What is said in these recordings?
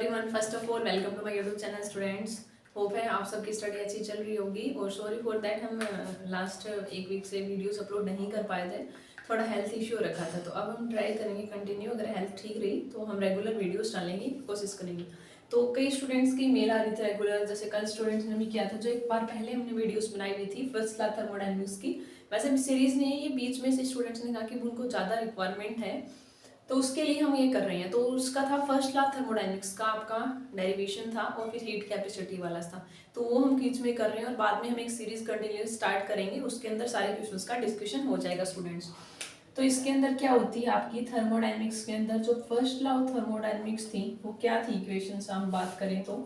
Everyone, first of all welcome to my YouTube channel students. Hope है आप सबकी study अच्छी चल रही होगी और सॉरी फॉर दैट हम लास्ट एक वीक से वीडियोस अपलोड नहीं कर पाए थे, थोड़ा हेल्थ इश्यू रखा था। तो अब हम ट्राई करेंगे कंटिन्यू, अगर हेल्थ ठीक रही तो हम रेगुलर वीडियोस डालेंगे, कोशिश करेंगे। तो कई स्टूडेंट्स की मेल आ रही थी रेगुलर, जैसे कल स्टूडेंट्स ने भी किया था, जो एक बार पहले हमने वीडियोस बनाई हुई थी फर्स्ट क्लास थर्मोडायनेमिक्स की। वैसे भी सीरीज नहीं है ये, बीच में से स्टूडेंट्स ने कहा कि उनको ज़्यादा रिक्वायरमेंट है तो उसके लिए हम ये कर रहे हैं। तो उसका था फर्स्ट लॉ थर्मोडायनेमिक्स का, आपका डेरिवेशन था और फिर हीट कैपेसिटी वाला था। तो वो हम बीच में कर रहे हैं और बाद में हम एक सीरीज कंटिन्यू स्टार्ट करेंगे, उसके अंदर सारे क्वेश्चंस का डिस्कशन हो जाएगा स्टूडेंट्स। तो इसके अंदर क्या होती है आपकी थर्मोडायनेमिक्स के अंदर जो फर्स्ट लॉ थर्मोडायनेमिक्स थी वो क्या थी, इक्वेशंस हम बात करें तो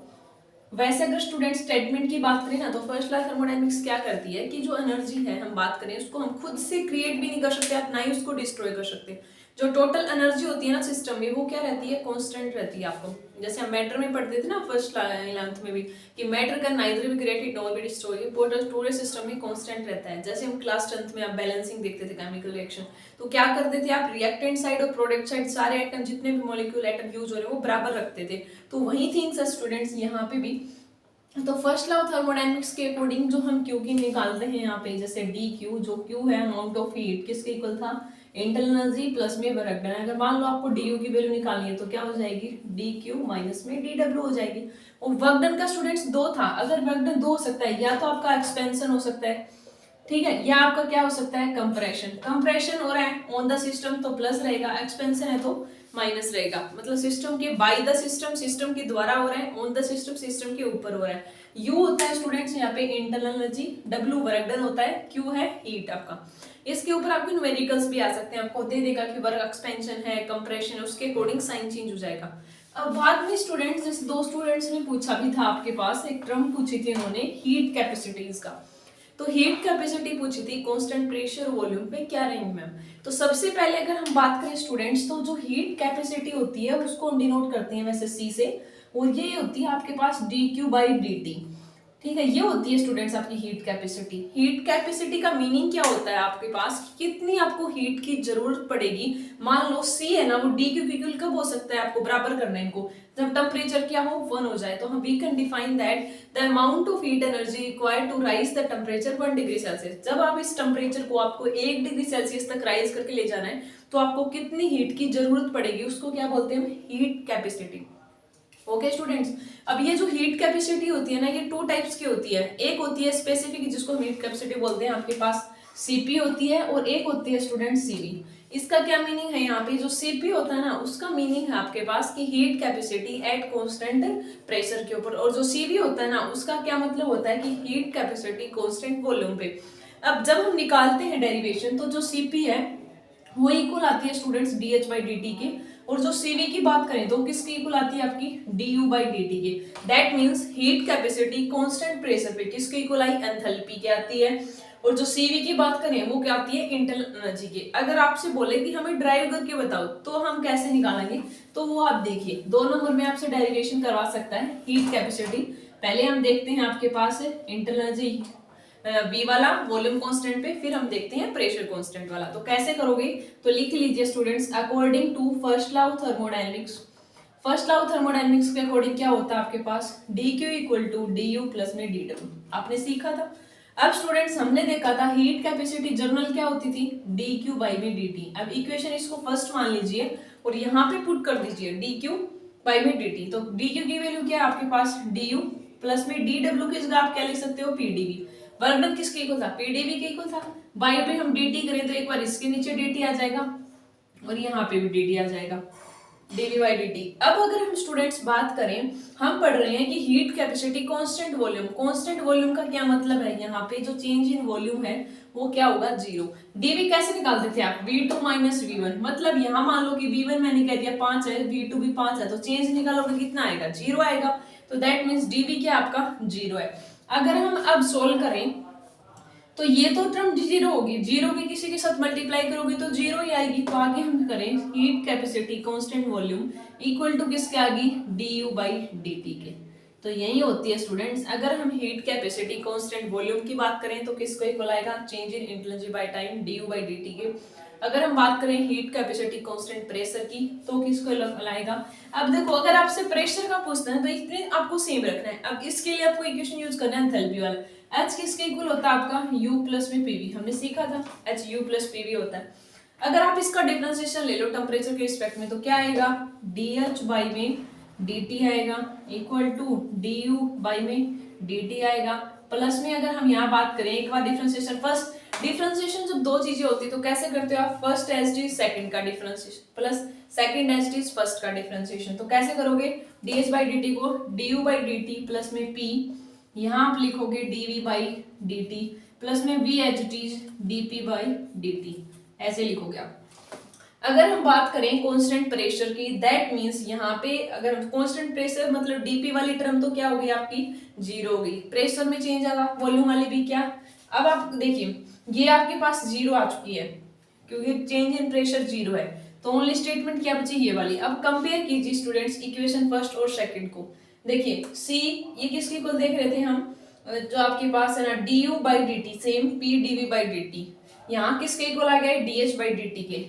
वैसे अगर स्टूडेंट स्टेटमेंट की बात करें ना तो फर्स्ट लॉ थर्मोडायनेमिक्स क्या करती है कि जो एनर्जी है हम बात करें उसको हम खुद से क्रिएट भी नहीं कर सकते, आप ना ही उसको डिस्ट्रॉय कर सकते। जो टोटल एनर्जी होती है ना सिस्टम में वो क्या रहती है, कांस्टेंट रहती है। आपको जैसे हम मैटर में पढ़ते थे ना फर्स्ट 11th में भी कि मैटर का नाइदर भी क्रिएटेड नॉर भी डिस्ट्रॉय, पूरे सिस्टम में कांस्टेंट रहता है। जैसे हम क्लास 10th में आप बैलेंसिंग देखते थे केमिकल रिएक्शन, तो क्या करते थे आप, रिएक्टेंट साइड और प्रोडक्ट साइड सारे एटम जितने भी मॉलिक्यूल एटम यूज हो रहे हैं वो बराबर रखते थे। तो वही थिंग्स है स्टूडेंट्स यहाँ पे भी। तो फर्स्ट लॉ थर्मोडायनेमिक्स के अकॉर्डिंग जो हम क्यू की निकालते हैं यहाँ पे, जैसे डी क्यू, जो क्यू है अमाउंट ऑफ हीट, किसके इक्वल था, इंटरनल एनर्जी प्लस में वर्क डन। अगर मान लो आपको डी यू की वैल्यू निकालनी है तो क्या हो जाएगी, डी क्यू माइनस में डी डब्ल्यू हो जाएगी। और वर्क डन का स्टूडेंट्स दो था, अगर वर्क डन दो हो सकता है, या तो आपका एक्सपेंशन हो सकता है, ठीक है, या आपका क्या हो सकता है, कंप्रेशन। कंप्रेशन हो रहा है ऑन द सिस्टम तो प्लस रहेगा, एक्सपेंशन है तो माइनस रहेगा। मतलब सिस्टम के बाय द सिस्टम, सिस्टम के द्वारा हो रहा है, ऑन द सिस्टम, सिस्टम के ऊपर हो रहा है। यू होता है स्टूडेंट्स यहाँ पे internal energy, W work done होता है, क्यू है हीट आपका। इसके ऊपर आपके न्यूमेरिकल्स भी आ सकते हैं, आपको दे देगा कि वर्क एक्सपेंशन है, कंप्रेशन है, उसके अकॉर्डिंग साइन चेंज हो जाएगा। अब बाद में स्टूडेंट्स, जैसे दो स्टूडेंट्स ने पूछा भी था आपके पास, एक टर्म पूछी थी उन्होंने हीट कैपेसिटीज का। तो हीट कैपेसिटी पूछी थी कांस्टेंट प्रेशर वॉल्यूम पे क्या रहेंगे मैम। तो सबसे पहले अगर हम बात करें स्टूडेंट्स, तो जो हीट कैपेसिटी होती है उसको हम डिनोट करते हैं वैसे सी से, और ये होती है आपके पास d q by d t. ठीक है, ये होती है स्टूडेंट्स आपकी हीट कैपेसिटी। हीट कैपेसिटी का मीनिंग क्या होता है आपके पास, कितनी आपको हीट की जरूरत पड़ेगी। मान लो सी है ना, वो डी क्यू इक्वल कब हो सकता है, आपको बराबर करना है इनको जब टेम्परेचर क्या हो 1 हो जाए। तो हम we can define that the amount of heat energy required to raise the temperature 1 degree Celsius. जब आप इस टेम्परेचर को आपको 1 डिग्री सेल्सियस तक राइज करके ले जाना है तो आपको कितनी हीट की जरूरत पड़ेगी, उसको क्या बोलते हैं, हीट कैपेसिटी। ओके स्टूडेंट्स, अब ये जो हीट कैपेसिटी होती है ना, ये 2 टाइप्स की होती है। एक होती है स्पेसिफिक, जिसको हम हीट कैपेसिटी बोलते हैं, आपके पास सीपी होती है, और एक होती है स्टूडेंट सीवी। इसका क्या मीनिंग है, यहाँ पे जो सीपी होता है ना उसका मीनिंग है आपके पास कि heat capacity at constant pressure के ऊपर, और जो सीवी होता है ना उसका क्या मतलब होता है कि हीट कैपेसिटी कांस्टेंट वॉल्यूम पे। अब जब हम निकालते हैं डेरिवेशन तो जो सीपी है वो इक्वल आती है students D h by d t के, और जो सीवी की बात करें तो किसकी इक्वल आती है आपकी, d u by d t के। That means heat capacity constant pressure पे किसकी इक्वल आई, एंथैल्पी के आती है। और जो सीवी की बात करें वो क्या आती है, इंटरनल एनर्जी के। अगर आपसे बोले कि हमें ड्राइव करके बताओ तो हम कैसे निकालेंगे, तो वो आप देखिए 2 नंबर में आपसे डेरिवेशन करवा सकता है हीट कैपेसिटी। पहले हम देखते हैं आपके पास इंटरनल एनर्जी V वाला वॉल्यूम कांस्टेंट पे, फिर हम देखते हैं प्रेशर कांस्टेंट वाला। तो कैसे करोगे, तो लिख लीजिए students, according to first law of thermodynamics. First law of thermodynamics के अकॉर्डिंग क्या होता है आपके पास, d q equal to d u plus में डी डब्ल्यू, आपने सीखा था। अब स्टूडेंट्स हमने देखा था हीट कैपेसिटी जनरल क्या होती थी, डी क्यू बाई में डी टी। अब इक्वेशन इसको फर्स्ट मान लीजिए और यहाँ पे पुट कर दीजिए डी क्यू बाई में डी टी। तो डी क्यू की वैल्यू क्या है आपके पास, डी यू प्लस में डी डब्ल्यू की जगह आप क्या लिख सकते हो, पीडीवी। वर्क डन किसके इक्वल था, पीडीवी के इक्वल था। बाई पे हम डीटी करें तो एक बार इसके नीचे डीटी आ जाएगा और यहाँ पे भी डीटी आ जाएगा, डीवी बाई डीटी। अब अगर हम स्टूडेंट्स बात करें, हम पढ़ रहे हैं कि heat capacity constant volume. Constant volume का क्या मतलब है, यहाँ पे जो चेंज इन वॉल्यूम है वो क्या होगा, 0। डीवी कैसे निकालते थे आप, V2 माइनस V1। मतलब यहाँ मान लो कि V1 मैंने कह दिया 5 है, V2 भी 5 है, तो चेंज निकालोगे कितना आएगा, 0 आएगा। तो दैट मीन्स डीवी क्या आपका 0 है। अगर हम अब सोल्व करें तो ये तो टर्म 0 होगी, 0 की किसी के साथ मल्टीप्लाई करोगे तो 0 ही आएगी। तो आगे हम करें heat capacity constant volume equal to किसके आएगी, d u by d t के। तो यही होती है स्टूडेंट्स, अगर हम हीट कैपेसिटी कांस्टेंट वॉल्यूम की बात करें तो किसको इक्वल आएगा, change in internal energy by time D u by d t के। अगर हम बात करें हीट कैपेसिटी कांस्टेंट प्रेशर की तो किसको लाएगा। अब देखो अगर आपसे प्रेशर का पूछते हैं तो इतने आपको सेम रखना है। अब इसके लिए आपको इक्वेशन यूज करना है एंथैल्पी वाला। एच किसके इक्वल होता है आपका U प्लस में पीवी, हमने सीखा था एच यू प्लस पीवी होता है। अगर आप इसका डिफरेंशिएशन ले लो टेम्परेचर के रिस्पेक्ट में तो क्या आएगा DH बाई में dt आएगा इक्वल टू DU बाई में dt आएगा। प्लस में अगर हम यहाँ बात करें एक बार डिफरेंशिएशन, फर्स्ट डिफरेंशिएशन जब दो चीजें होती है तो कैसे करते हो आप, फर्स्ट एच डी सेकेंड का differentiation plus second h d first का डिफरेंशिएशन। तो कैसे करोगे डी बाई डी टी को d u by d t plus में पी, यहाँ आप लिखोगे d v by d t plus में v h d d p by d t, ऐसे लिखोगे आप। अगर हम बात करें कांस्टेंट प्रेशर की, दैट मींस यहाँ पे अगर कांस्टेंट प्रेशर मतलब डीपी वाली टर्म तो क्या होगी आपकी जीरो होगी, प्रेशर में चेंज आएगा, वॉल्यूम वाली भी क्या। अब आप देखिए ये आपके पास जीरो आ चुकी है क्योंकि चेंज इन प्रेशर जीरो है, तो ओनली स्टेटमेंट क्या बची ये वाली। अब कंपेयर कीजिए स्टूडेंट्स इक्वेशन फर्स्ट और सेकंड को। देखिए सी ये किसके को देख रहे थे हम, जो आपके पास है ना d u by d t same p d v by d t, यहाँ किसके इक्वल आ गया d h by d t के।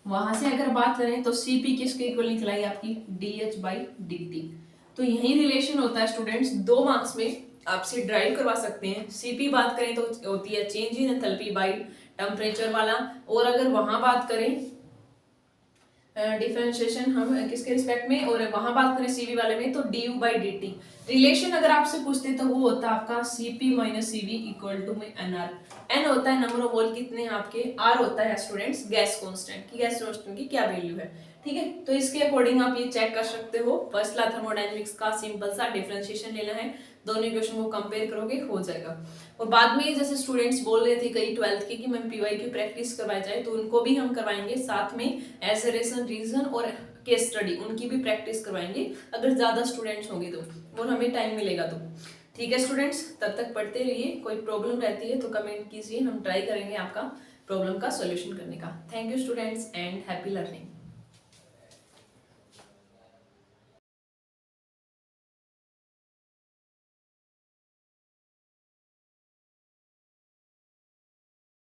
वहां से अगर बात करें तो सीपी किसके इक्वल निकलाई आपकी D h by d T. तो यही रिलेशन होता है स्टूडेंट्स, 2 मार्क्स में आपसे ड्राइव करवा सकते हैं। सीपी बात करें तो होती है change in enthalpy by temperature वाला, और अगर वहां बात करें डिफरेंशिएशन हम किसके रिस्पेक्ट में, और वहां बात करें सीवी वाले में तो d u by d t. Relation अगर आपसे पूछते तो वो होता है आपका CP minus CV equal to में एनआर। एन होता है नंबर ऑफ मोल कितने हैं आपके, आर होता है स्टूडेंट्स गैस कांस्टेंट की, गैस कांस्टेंट की क्या वैल्यू है, ठीक है। तो इसके अकॉर्डिंग आप ये चेक कर सकते हो। फर्स्ट ला थर्मोडायनेमिक्स का सिंपल सा डिफरेंशिएशन लेना है, दोनों इक्वेशन को कंपेयर करोगे हो जाएगा। और बाद में जैसे स्टूडेंट्स बोल रहे थे कई 12th की कि मैम पीवाई की प्रैक्टिस करवाई जाए, तो उनको भी हम करवाएंगे साथ में एसरेशन रीजन और केस स्टडी उनकी भी प्रैक्टिस करवाएंगे अगर ज्यादा स्टूडेंट्स होंगे तो, और हमें टाइम मिलेगा तो। ठीक है स्टूडेंट्स, तब तक पढ़ते रहिए, कोई प्रॉब्लम रहती है तो कमेंट कीजिए, हम ट्राई करेंगे आपका प्रॉब्लम का सॉल्यूशन करने का। Thank you students and happy learning.